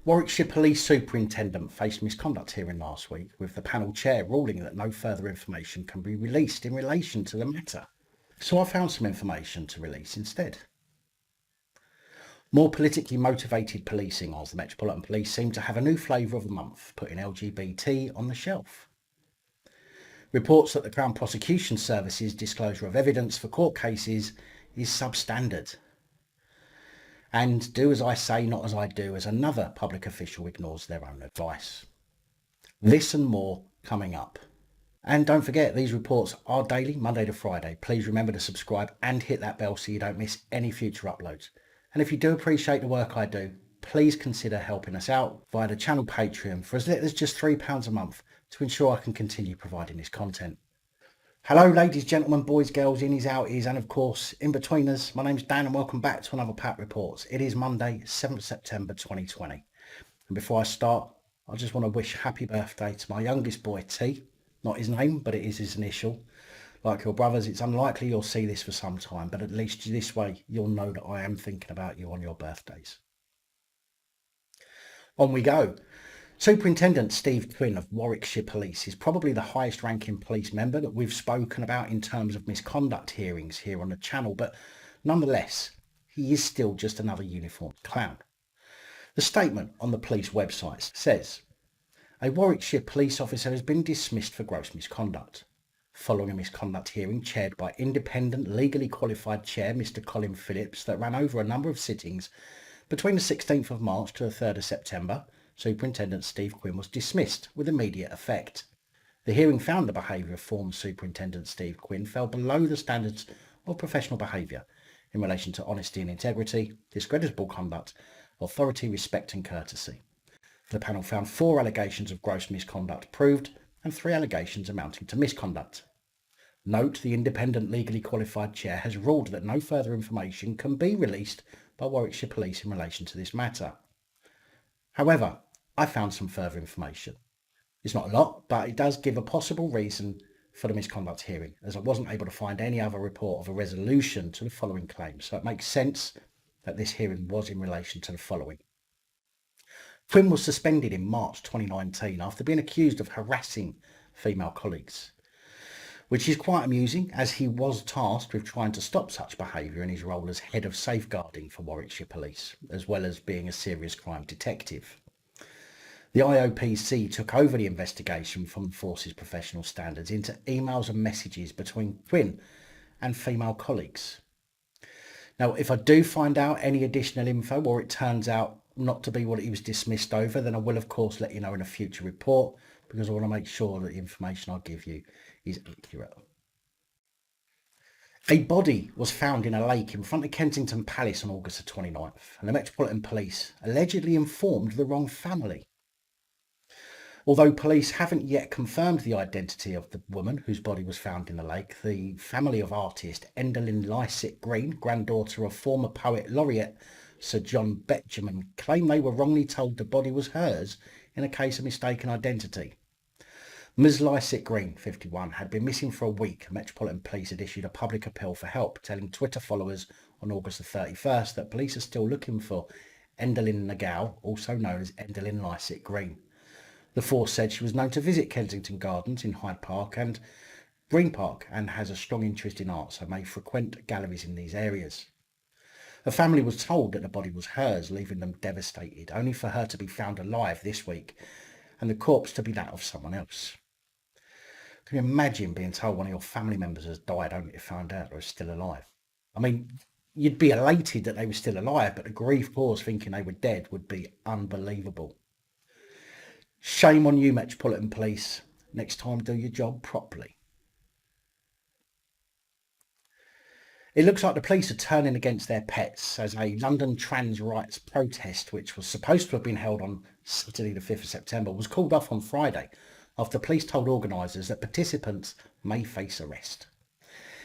Warwickshire Police Superintendent faced misconduct hearing last week, with the panel chair ruling that no further information can be released in relation to the matter. So I found some information to release instead. More politically motivated policing, as the Metropolitan Police seem to have a new flavour of the month, putting LGBT on the shelf. Reports that the Crown Prosecution Service's disclosure of evidence for court cases is substandard. And do as I say, not as I do, as another public official ignores their own advice. This and more coming up. And don't forget, these reports are daily, Monday to Friday. Please remember to subscribe and hit that bell so you don't miss any future uploads. And if you do appreciate the work I do, please consider helping us out via the channel Patreon for as little as just £3 a month to ensure I can continue providing this content. Hello ladies, gentlemen, boys, girls, innies, outies, and of course, in-betweeners. My name's Dan and welcome back to another PAP Reports. It is Monday, 7th September 2020. And before I start, I just want to wish happy birthday to my youngest boy, T. Not his name, but it is his initial. Like your brothers, it's unlikely you'll see this for some time, but at least this way you'll know that I am thinking about you on your birthdays. On we go. Superintendent Steve Quinn of Warwickshire Police is probably the highest ranking police member that we've spoken about in terms of misconduct hearings here on the channel, but nonetheless, he is still just another uniformed clown. The statement on the police website says, a Warwickshire police officer has been dismissed for gross misconduct. Following a misconduct hearing chaired by independent, legally qualified chair Mr Colin Phillips that ran over a number of sittings between the 16th of March to the 3rd of September, Superintendent Steve Quinn was dismissed with immediate effect. The hearing found the behaviour of former Superintendent Steve Quinn fell below the standards of professional behaviour in relation to honesty and integrity, discreditable conduct, authority, respect and courtesy. The panel found 4 allegations of gross misconduct proved and 3 allegations amounting to misconduct. Note, the independent legally qualified chair has ruled that no further information can be released by Warwickshire Police in relation to this matter. However, I found some further information. It's not a lot, but it does give a possible reason for the misconduct hearing, as I wasn't able to find any other report of a resolution to the following claims, so it makes sense that this hearing was in relation to the following. Quinn was suspended in March 2019 after being accused of harassing female colleagues, which is quite amusing as he was tasked with trying to stop such behaviour in his role as head of safeguarding for Warwickshire Police, as well as being a serious crime detective. The IOPC took over the investigation from the force's professional standards into emails and messages between Quinn and female colleagues. Now, if I do find out any additional info or it turns out not to be what he was dismissed over, then I will of course let you know in a future report, because I want to make sure that the information I give you is accurate. A body was found in a lake in front of Kensigton Palace on August the 29th, and the Metropolitan Police allegedly informed the wrong family. Although police haven't yet confirmed the identity of the woman whose body was found in the lake, the family of artist Endalyn Lycett Green, granddaughter of former poet laureate Sir John Betjeman, claim they were wrongly told the body was hers in a case of mistaken identity. Ms Lycett Green, 51, had been missing for a week. Metropolitan Police had issued a public appeal for help, telling Twitter followers on August the 31st that police are still looking for Endalyn Nagao, also known as Endalyn Lycett Green. The force said she was known to visit Kensington Gardens in Hyde Park and Green Park and has a strong interest in art, so may frequent galleries in these areas. The family was told that the body was hers, leaving them devastated, only for her to be found alive this week and the corpse to be that of someone else. Can you imagine being told one of your family members has died only to find out they're still alive? I mean, you'd be elated that they were still alive, but the grief pause thinking they were dead would be unbelievable. Shame on you, Metropolitan Police. Next time, do your job properly. It looks like the police are turning against their pets as a London trans rights protest, which was supposed to have been held on Saturday the 5th of September, was called off on Friday after police told organisers that participants may face arrest.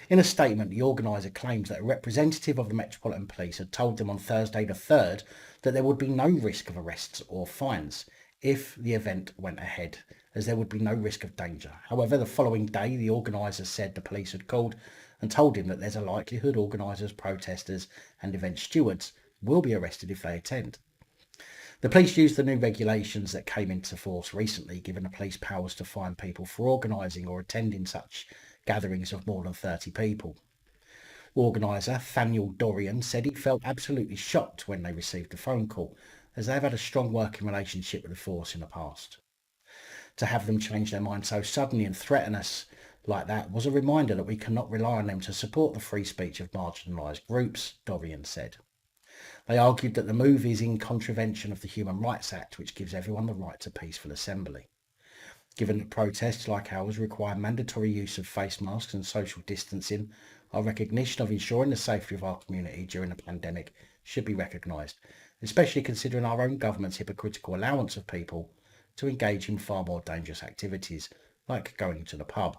In a statement, the organiser claims that a representative of the Metropolitan Police had told them on Thursday the 3rd that there would be no risk of arrests or fines if the event went ahead, as there would be no risk of danger. However, the following day, the organiser said the police had called and told him that there's a likelihood organisers, protesters and event stewards will be arrested if they attend. The police used the new regulations that came into force recently, giving the police powers to fine people for organising or attending such gatherings of more than 30 people. Organiser Thaniel Dorian said he felt absolutely shocked when they received the phone call, as they've had a strong working relationship with the force in the past. To have them change their mind so suddenly and threaten us like that was a reminder that we cannot rely on them to support the free speech of marginalised groups, Dorian said. They argued that the move is in contravention of the Human Rights Act, which gives everyone the right to peaceful assembly. Given that protests like ours require mandatory use of face masks and social distancing, our recognition of ensuring the safety of our community during the pandemic should be recognised, especially considering our own government's hypocritical allowance of people to engage in far more dangerous activities, like going to the pub.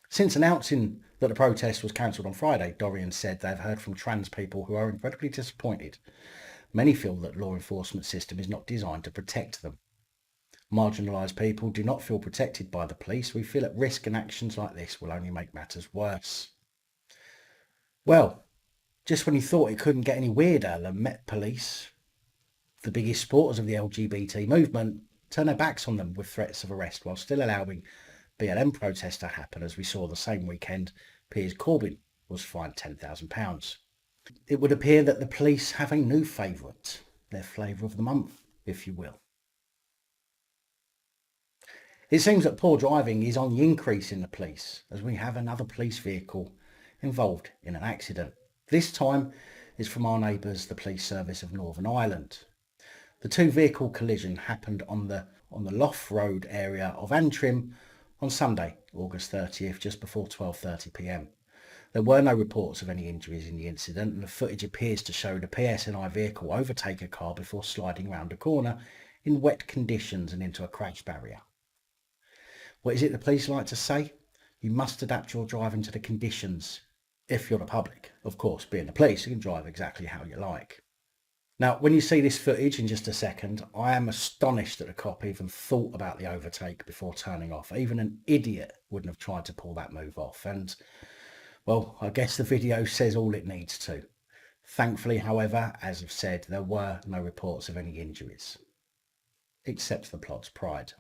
Since announcing that the protest was cancelled on Friday, Dorian said they've heard from trans people who are incredibly disappointed. Many feel that law enforcement system is not designed to protect them. Marginalised people do not feel protected by the police. We feel at risk, and actions like this will only make matters worse. Well, just when you thought it couldn't get any weirder, the Met Police, the biggest supporters of the LGBT movement, turn their backs on them with threats of arrest while still allowing BLM protests to happen, as we saw the same weekend Piers Corbyn was fined £10,000. It would appear that the police have a new favourite, their flavour of the month, if you will. It seems that poor driving is on the increase in the police, as we have another police vehicle involved in an accident. This time is from our neighbours, the Police Service of Northern Ireland. The two-vehicle collision happened on the Lough Road area of Antrim on Sunday, August 30th, just before 12:30 p.m. There were no reports of any injuries in the incident, and the footage appears to show the PSNI vehicle overtake a car before sliding round a corner in wet conditions and into a crash barrier. What is it the police like to say? You must adapt your driving to the conditions. If you're the public, of course, being the police, you can drive exactly how you like. Now, when you see this footage in just a second, I am astonished that the cop even thought about the overtake before turning off. Even an idiot wouldn't have tried to pull that move off. And, well, I guess the video says all it needs to. Thankfully, however, as I've said, there were no reports of any injuries, except the plot's pride.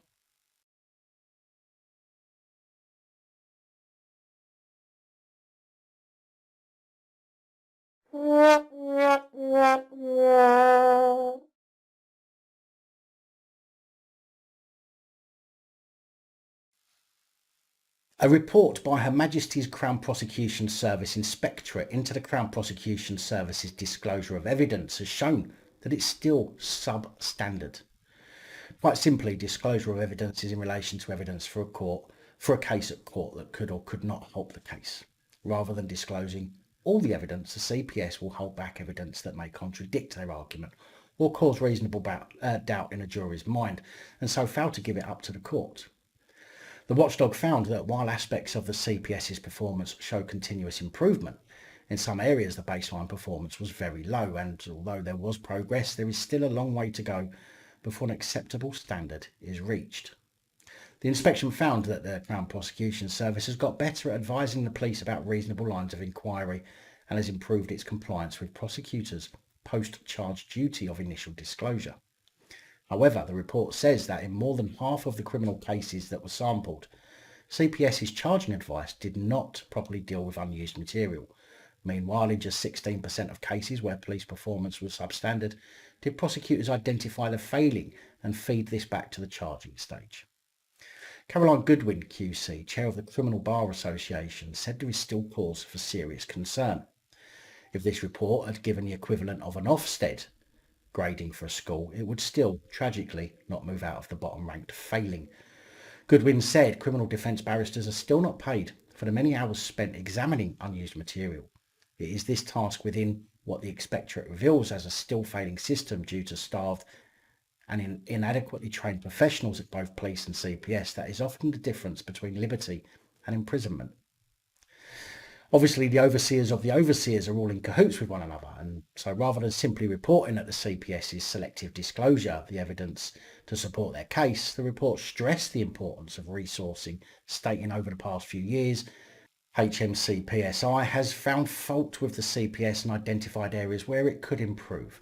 A report by Her Majesty's Crown Prosecution Service Inspectorate into the Crown Prosecution Service's disclosure of evidence has shown that it's still substandard. Quite simply, disclosure of evidence is in relation to evidence for a case at court that could or could not help the case. Rather than disclosing all the evidence, the CPS will hold back evidence that may contradict their argument or cause reasonable doubt in a jury's mind, and so fail to give it up to the court. The watchdog found that while aspects of the CPS's performance show continuous improvement, in some areas the baseline performance was very low, and although there was progress, there is still a long way to go before an acceptable standard is reached. The inspection found that the Crown Prosecution Service has got better at advising the police about reasonable lines of inquiry and has improved its compliance with prosecutors' post-charge duty of initial disclosure. However, the report says that in more than half of the criminal cases that were sampled, CPS's charging advice did not properly deal with unused material. Meanwhile, in just 16% of cases where police performance was substandard, did prosecutors identify the failing and feed this back to the charging stage. Caroline Goodwin, QC, chair of the Criminal Bar Association, said there is still cause for serious concern. If this report had given the equivalent of an Ofsted grading for a school, it would still, tragically, not move out of the bottom-ranked failing. Goodwin said criminal defence barristers are still not paid for the many hours spent examining unused material. It is this task within what the Inspectorate reveals as a still failing system due to starved and inadequately trained professionals at both police and CPS that is often the difference between liberty and imprisonment. Obviously, the overseers of the overseers are all in cahoots with one another, and so rather than simply reporting at the CPS's selective disclosure of the evidence to support their case, the report stressed the importance of resourcing, stating over the past few years, HMC PSI has found fault with the CPS and identified areas where it could improve.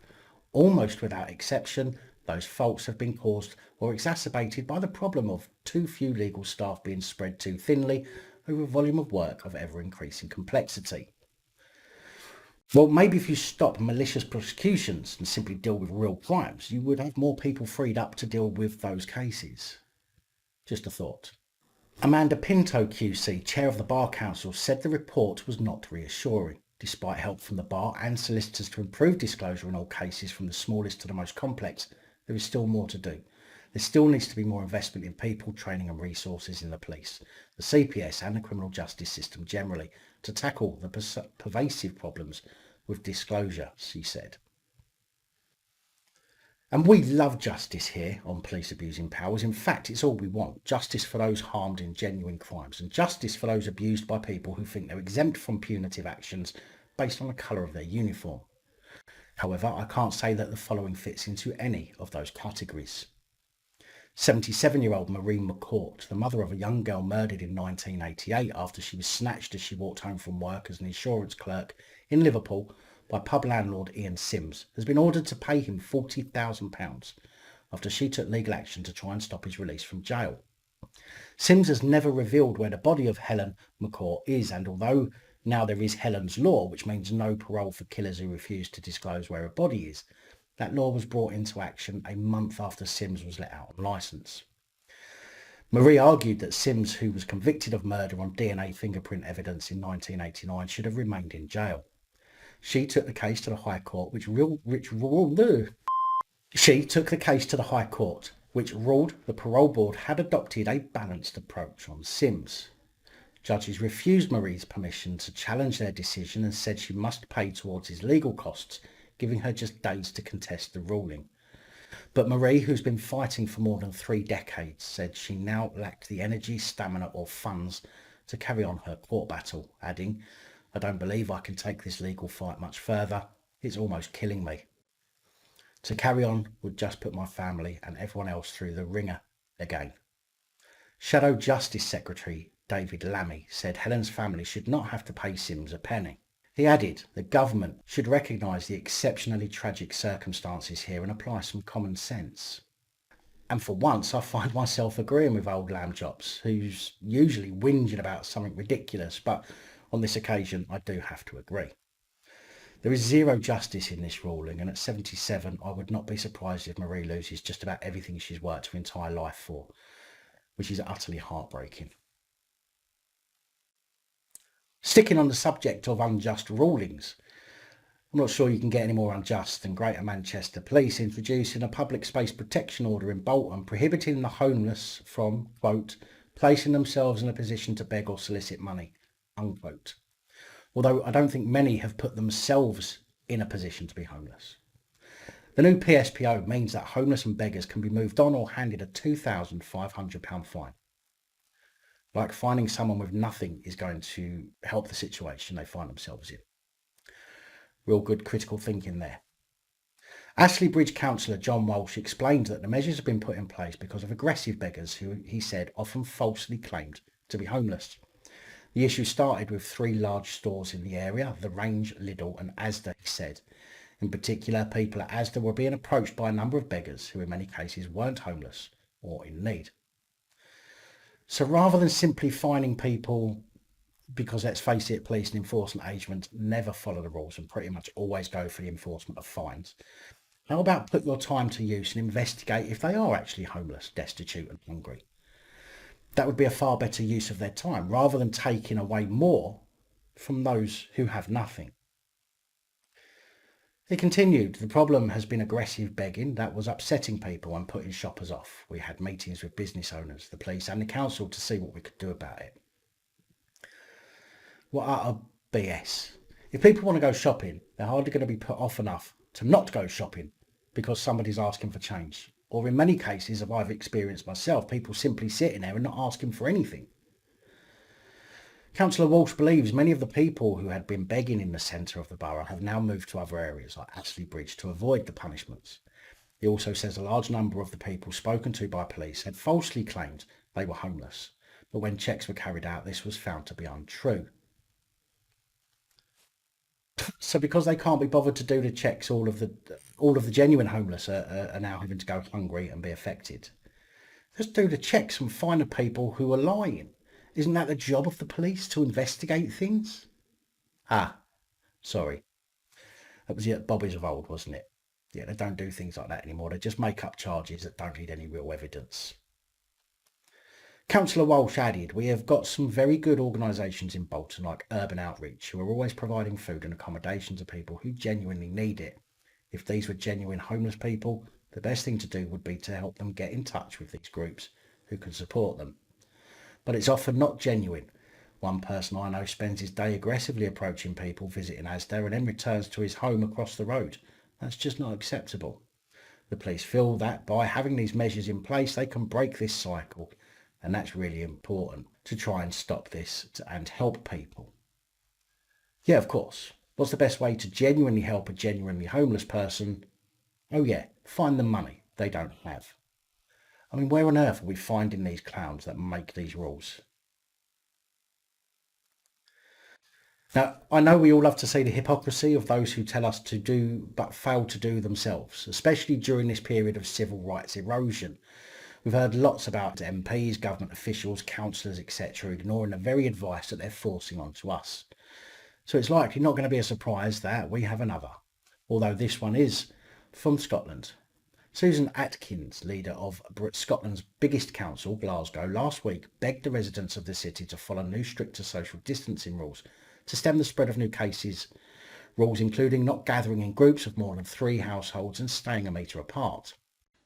Almost without exception, Those faults have been caused or exacerbated by the problem of too few legal staff being spread too thinly over a volume of work of ever-increasing complexity. Well, maybe if you stop malicious prosecutions and simply deal with real crimes, you would have more people freed up to deal with those cases. Just a thought. Amanda Pinto QC, chair of the Bar Council, said the report was not reassuring. Despite help from the bar and solicitors to improve disclosure in all cases from the smallest to the most complex, there is still more to do. There still needs to be more investment in people, training and resources in the police, the CPS and the criminal justice system generally to tackle the pervasive problems with disclosure, she said. And we love justice here on Police Abusing Powers. In fact, it's all we want. Justice for those harmed in genuine crimes and justice for those abused by people who think they're exempt from punitive actions based on the colour of their uniform. However, I can't say that the following fits into any of those categories. 77-year-old Marie McCourt, the mother of a young girl murdered in 1988 after she was snatched as she walked home from work as an insurance clerk in Liverpool by pub landlord Ian Sims, has been ordered to pay him £40,000 after she took legal action to try and stop his release from jail. Sims has never revealed where the body of Helen McCourt is, and although now there is Helen's Law, which means no parole for killers who refuse to disclose where a body is, that law was brought into action a month after Sims was let out on licence. Marie argued that Sims, who was convicted of murder on DNA fingerprint evidence in 1989, should have remained in jail. She took the case to the High Court, which ruled the parole board had adopted a balanced approach on Sims. Judges refused Marie's permission to challenge their decision and said she must pay towards his legal costs, giving her just days to contest the ruling. But Marie, who's been fighting for more than 3 decades, said she now lacked the energy, stamina or funds to carry on her court battle, adding, "I don't believe I can take this legal fight much further. It's almost killing me. To carry on would just put my family and everyone else through the ringer again." Shadow Justice Secretary David Lammy said Helen's family should not have to pay Sims a penny. He added the government should recognise the exceptionally tragic circumstances here and apply some common sense. And for once I find myself agreeing with old lamb chops, who's usually whinging about something ridiculous, but on this occasion I do have to agree. There is zero justice in this ruling, and at 77 I would not be surprised if Marie loses just about everything she's worked her entire life for, which is utterly heartbreaking. Sticking on the subject of unjust rulings, I'm not sure you can get any more unjust than Greater Manchester Police introducing a public space protection order in Bolton prohibiting the homeless from, quote, placing themselves in a position to beg or solicit money, unquote. Although I don't think many have put themselves in a position to be homeless. The new PSPO means that homeless and beggars can be moved on or handed a £2,500 fine. Like finding someone with nothing is going to help the situation they find themselves in. Real good critical thinking there. Ashley Bridge councillor John Walsh explained that the measures have been put in place because of aggressive beggars who, he said, often falsely claimed to be homeless. The issue started with 3 large stores in the area, The Range, Lidl and Asda, he said. In particular, people at Asda were being approached by a number of beggars who in many cases weren't homeless or in need. So rather than simply fining people, because let's face it, police and enforcement agents never follow the rules and pretty much always go for the enforcement of fines, how about put your time to use and investigate if they are actually homeless, destitute and hungry? That would be a far better use of their time, rather than taking away more from those who have nothing. He continued, the problem has been aggressive begging that was upsetting people and putting shoppers off. We had meetings with business owners, the police and the council to see what we could do about it. What utter BS. If people want to go shopping, they're hardly going to be put off enough to not go shopping because somebody's asking for change. Or in many cases, as I've experienced myself, people simply sitting there and not asking for anything. Councillor Walsh believes many of the people who had been begging in the centre of the borough have now moved to other areas like Ashley Bridge to avoid the punishments. He also says a large number of the people spoken to by police had falsely claimed they were homeless, but when checks were carried out this was found to be untrue. So because they can't be bothered to do the checks, all of the genuine homeless are now having to go hungry and be affected. Just do the checks and find the people who are lying. Isn't that the job of the police, to investigate things? Ah, sorry. That was Bobby's of old, wasn't it? Yeah, they don't do things like that anymore. They just make up charges that don't need any real evidence. Councillor Walsh added, we have got some very good organisations in Bolton like Urban Outreach who are always providing food and accommodation to people who genuinely need it. If these were genuine homeless people, the best thing to do would be to help them get in touch with these groups who can support them. But it's often not genuine. One person I know spends his day aggressively approaching people visiting Asda and then returns to his home across the road. That's just not acceptable. The police feel that by having these measures in place, they can break this cycle. And that's really important to try and stop this and help people. Yeah, of course. What's the best way to genuinely help a genuinely homeless person? Oh yeah, find them money they don't have. I mean, where on earth are we finding these clowns that make these rules? Now, I know we all love to see the hypocrisy of those who tell us to do but fail to do themselves, especially during this period of civil rights erosion. We've heard lots about MPs, government officials, councillors, etc., ignoring the very advice that they're forcing onto us. So it's likely not going to be a surprise that we have another, although this one is from Scotland. Susan Atkins, leader of Scotland's biggest council, Glasgow, last week begged the residents of the city to follow new stricter social distancing rules to stem the spread of new cases. Rules including not gathering in groups of more than 3 households and staying a metre apart.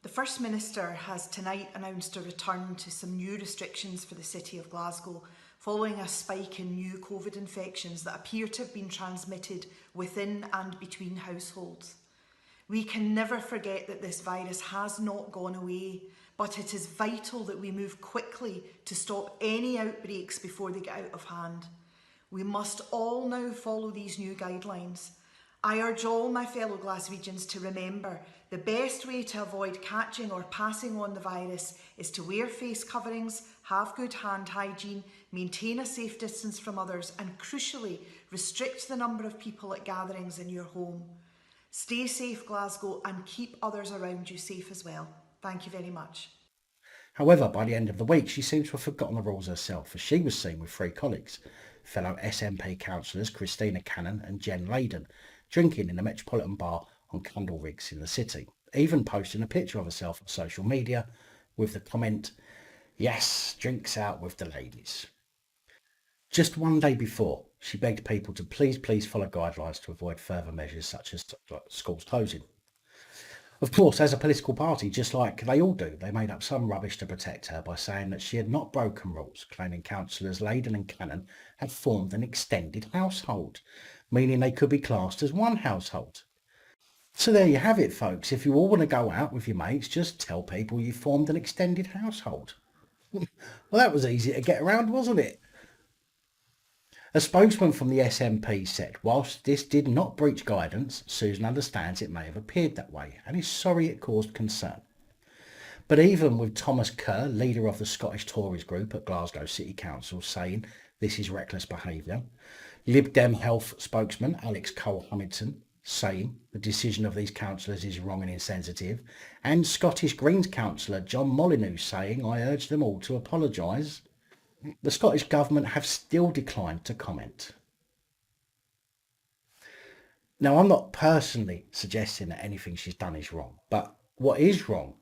The First Minister has tonight announced a return to some new restrictions for the City of Glasgow following a spike in new COVID infections that appear to have been transmitted within and between households. We can never forget that this virus has not gone away, but it is vital that we move quickly to stop any outbreaks before they get out of hand. We must all now follow these new guidelines. I urge all my fellow Glaswegians to remember the best way to avoid catching or passing on the virus is to wear face coverings, have good hand hygiene, maintain a safe distance from others, and crucially, restrict the number of people at gatherings in your home. Stay safe, Glasgow, and keep others around you safe as well. Thank you very much. However, by the end of the week, she seems to have forgotten the rules herself, as she was seen with 3 colleagues, fellow SNP councillors Christina Cannon and Jen Layden, drinking in the Metropolitan bar on Candle Rigs in the city, even posting a picture of herself on social media with the comment, yes, drinks out with the ladies. Just one day before, she begged people to please follow guidelines to avoid further measures such as schools closing. Of course, as a political party, just like they all do, they made up some rubbish to protect her by saying that she had not broken rules, claiming councillors Layden and Cannon had formed an extended household, meaning they could be classed as one household. So there you have it, folks. If you all want to go out with your mates, just tell people you formed an extended household. Well, that was easy to get around, wasn't it? A spokesman from the SNP said, whilst this did not breach guidance, Susan understands it may have appeared that way and is sorry it caused concern. But even with Thomas Kerr, leader of the Scottish Tories group at Glasgow City Council, saying this is reckless behaviour, Lib Dem Health spokesman Alex Cole-Hamilton saying the decision of these councillors is wrong and insensitive, and Scottish Greens councillor John Molyneux saying, I urge them all to apologise, the Scottish Government have still declined to comment. Now, I'm not personally suggesting that anything she's done is wrong, but what is wrong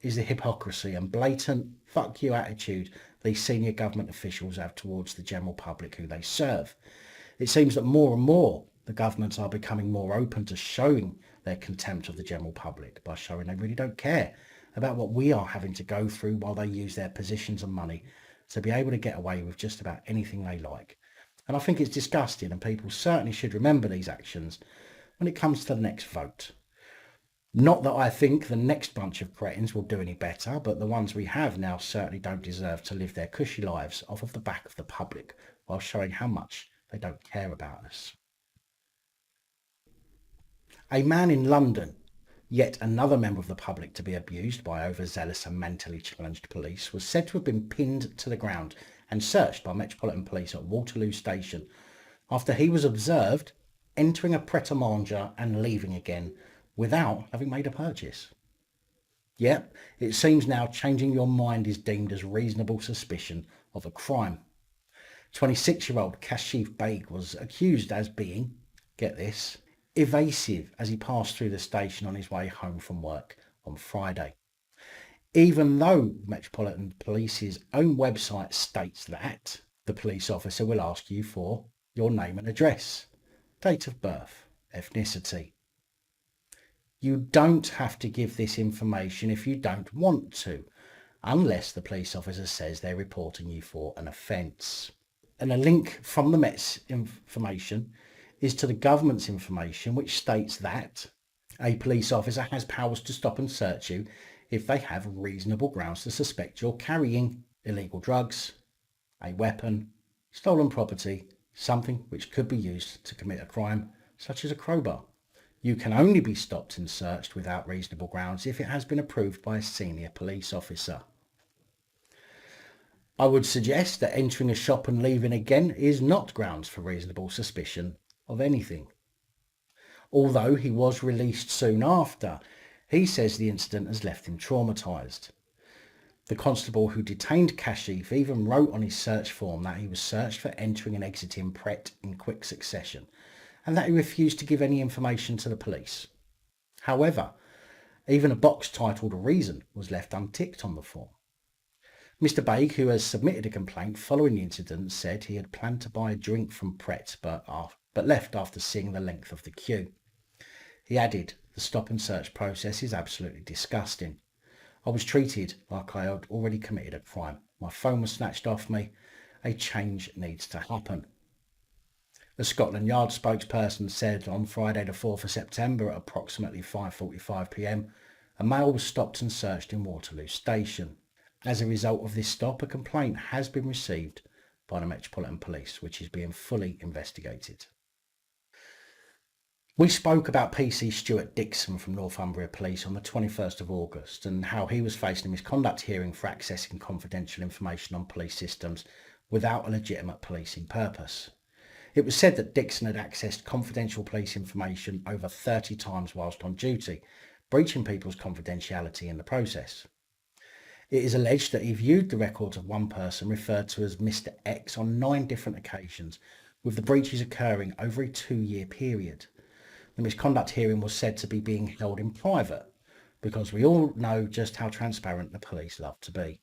is the hypocrisy and blatant fuck you attitude these senior government officials have towards the general public who they serve. It seems that more and more the governments are becoming more open to showing their contempt of the general public by showing they really don't care about what we are having to go through while they use their positions and money to be able to get away with just about anything they like. And I think it's disgusting, and people certainly should remember these actions when it comes to the next vote. Not that I think the next bunch of cretins will do any better, but the ones we have now certainly don't deserve to live their cushy lives off of the back of the public while showing how much they don't care about us. A man in London, yet another member of the public to be abused by overzealous and mentally challenged police, was said to have been pinned to the ground and searched by Metropolitan Police at Waterloo Station after he was observed entering a Pret a Manger and leaving again without having made a purchase. Yep, it seems now changing your mind is deemed as reasonable suspicion of a crime. 26-year-old Kashif Baig was accused as being, get this, evasive as he passed through the station on his way home from work on Friday. Even though Metropolitan Police's own website states that the police officer will ask you for your name and address, date of birth, ethnicity. You don't have to give this information if you don't want to, unless the police officer says they're reporting you for an offence. And a link from the Met's information is to the government's information, which states that a police officer has powers to stop and search you if they have reasonable grounds to suspect you're carrying illegal drugs, a weapon, stolen property, something which could be used to commit a crime, such as a crowbar. You can only be stopped and searched without reasonable grounds if it has been approved by a senior police officer. I would suggest that entering a shop and leaving again is not grounds for reasonable suspicion of anything. Although he was released soon after, he says the incident has left him traumatised. The constable who detained Kashif even wrote on his search form that he was searched for entering and exiting Pret in quick succession, and that he refused to give any information to the police. However, even a box titled "Reason" was left unticked on the form. Mr. Baig, who has submitted a complaint following the incident, said he had planned to buy a drink from Pret but left after seeing the length of the queue. He added, "The stop and search process is absolutely disgusting. I was treated like I had already committed a crime. My phone was snatched off me. A change needs to happen." The Scotland Yard spokesperson said on Friday the 4th of September at approximately 5:45 p.m, a male was stopped and searched in Waterloo Station. As a result of this stop, a complaint has been received by the Metropolitan Police, which is being fully investigated. We spoke about PC Stuart Dixon from Northumbria Police on the 21st of August and how he was facing a misconduct hearing for accessing confidential information on police systems without a legitimate policing purpose. It was said that Dixon had accessed confidential police information over 30 times whilst on duty, breaching people's confidentiality in the process. It is alleged that he viewed the records of one person referred to as Mr. X on 9 different occasions, with the breaches occurring over a 2-year period. The misconduct hearing was said to be being held in private, because we all know just how transparent the police love to be.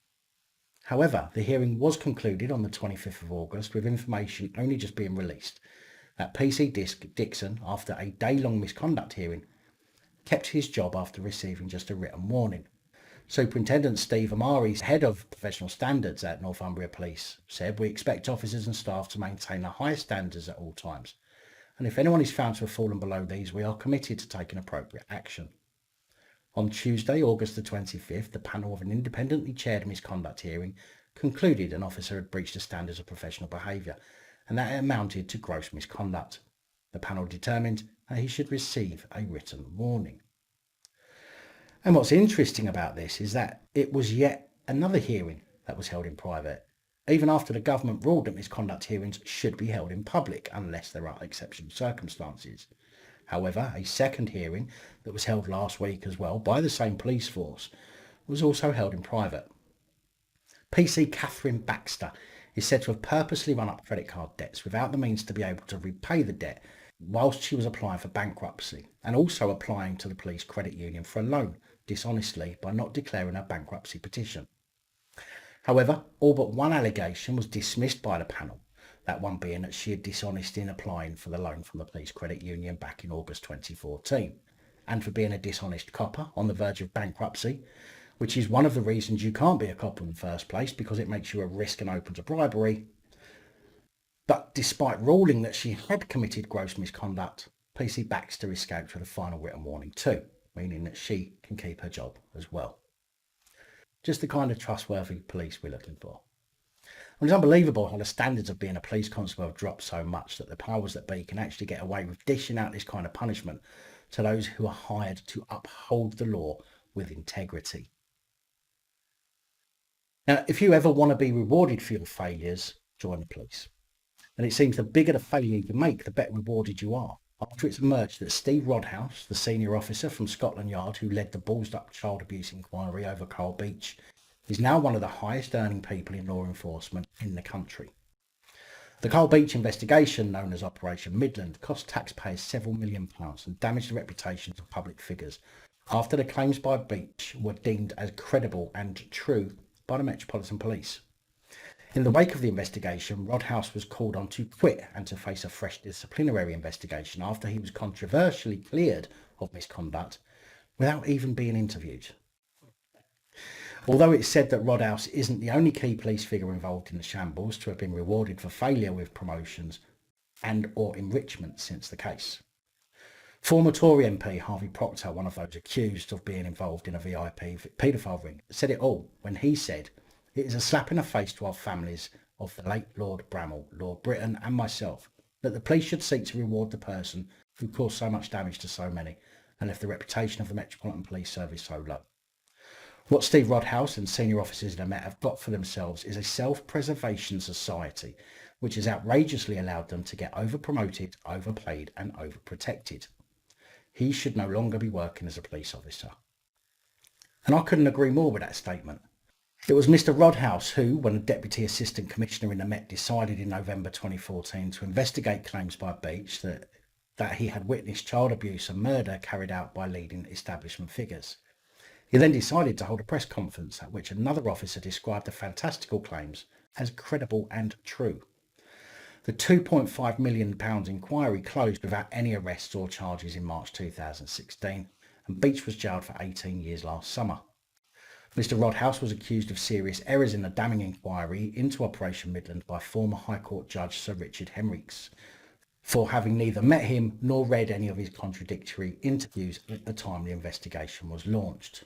However, the hearing was concluded on the 25th of August with information only just being released that PC Dixon, after a day-long misconduct hearing, kept his job after receiving just a written warning. Superintendent Steve Amari, head of professional standards at Northumbria Police, said, "We expect officers and staff to maintain the highest standards at all times, and if anyone is found to have fallen below these, we are committed to taking appropriate action." On Tuesday, August the 25th, the panel of an independently chaired misconduct hearing concluded an officer had breached the standards of professional behaviour and that it amounted to gross misconduct. The panel determined that he should receive a written warning. And what's interesting about this is that it was yet another hearing that was held in private, even after the government ruled that misconduct hearings should be held in public unless there are exceptional circumstances. However, a second hearing that was held last week as well by the same police force was also held in private. PC Catherine Baxter is said to have purposely run up credit card debts without the means to be able to repay the debt whilst she was applying for bankruptcy, and also applying to the police credit union for a loan dishonestly by not declaring her bankruptcy petition. However, all but one allegation was dismissed by the panel, that one being that she had dishonest in applying for the loan from the police credit union back in August 2014, and for being a dishonest copper on the verge of bankruptcy, which is one of the reasons you can't be a copper in the first place, because it makes you a risk and open to bribery. But despite ruling that she had committed gross misconduct, PC Baxter escaped with a final written warning too, meaning that she can keep her job as well. Just the kind of trustworthy police we're looking for. And it's unbelievable how the standards of being a police constable have dropped so much that the powers that be can actually get away with dishing out this kind of punishment to those who are hired to uphold the law with integrity. Now, if you ever want to be rewarded for your failures, join the police. And it seems the bigger the failure you make, the better rewarded you are. after it's emerged that Steve Rodhouse, the senior officer from Scotland Yard who led the ballsed-up child abuse inquiry over Carl Beach, is now one of the highest earning people in law enforcement in the country. The Carl Beach investigation, known as Operation Midland, cost taxpayers several £million and damaged the reputations of public figures after the claims by Beach were deemed as credible and true by the Metropolitan Police. In the wake of the investigation, Rodhouse was called on to quit and to face a fresh disciplinary investigation after he was controversially cleared of misconduct without even being interviewed. Although it's said that Rodhouse isn't the only key police figure involved in the shambles to have been rewarded for failure with promotions and or enrichment since the case. Former Tory MP Harvey Proctor, one of those accused of being involved in a VIP paedophile ring, said it all when he said, "It is a slap in the face to our families of the late Lord Bramall, Lord Britton and myself that the police should seek to reward the person who caused so much damage to so many and left the reputation of the Metropolitan Police Service so low. What Steve Rodhouse and senior officers in the Met have got for themselves is a self-preservation society which has outrageously allowed them to get over-promoted, overpaid and over-protected. He should no longer be working as a police officer." And I couldn't agree more with that statement. It was Mr Rodhouse who, when the Deputy Assistant Commissioner in the Met decided in November 2014 to investigate claims by Beach that he had witnessed child abuse and murder carried out by leading establishment figures. He then decided to hold a press conference at which another officer described the fantastical claims as credible and true. The £2.5 million inquiry closed without any arrests or charges in March 2016, and Beach was jailed for 18 years last summer. Mr Rodhouse was accused of serious errors in the damning inquiry into Operation Midland by former High Court Judge Sir Richard Henricks, for having neither met him nor read any of his contradictory interviews at the time the investigation was launched.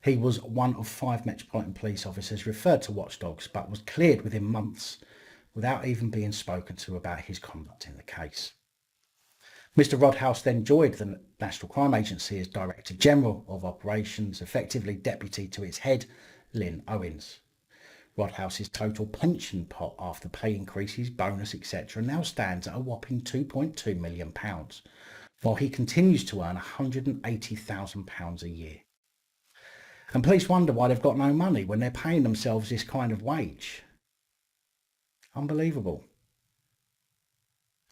He was one of 5 Metropolitan Police officers referred to watchdogs, but was cleared within months without even being spoken to about his conduct in the case. Mr Rodhouse then joined the National Crime Agency as Director General of Operations, effectively deputy to its head, Lynn Owens. Rodhouse's total pension pot after pay increases, bonus, etc. now stands at a whopping £2.2 million, while he continues to earn £180,000 a year. And police wonder why they've got no money when they're paying themselves this kind of wage. Unbelievable.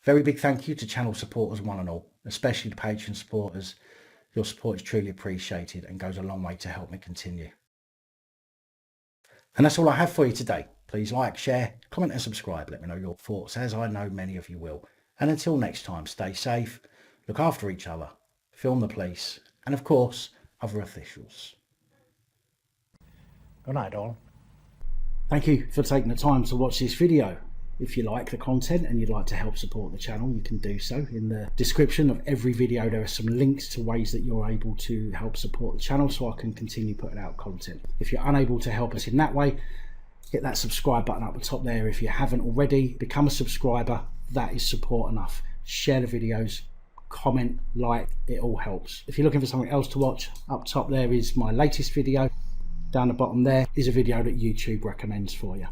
Very big thank you to channel supporters one and all, especially the Patreon supporters. Your support is truly appreciated and goes a long way to help me continue. And that's all I have for you today. Please like, share, comment and subscribe. Let me know your thoughts, as I know many of you will. And until next time, stay safe, look after each other, film the police, and of course, other officials. Good night, all. Thank you for taking the time to watch this video. If you like the content and you'd like to help support the channel, you can do so. In the description of every video there are some links to ways that you're able to help support the channel so I can continue putting out content. If you're unable to help us in that way, hit that subscribe button up the top there. If you haven't already, become a subscriber. That is support enough. Share the videos, comment, like, it all helps. If you're looking for something else to watch, up top there is my latest video. Down the bottom there is a video that YouTube recommends for you.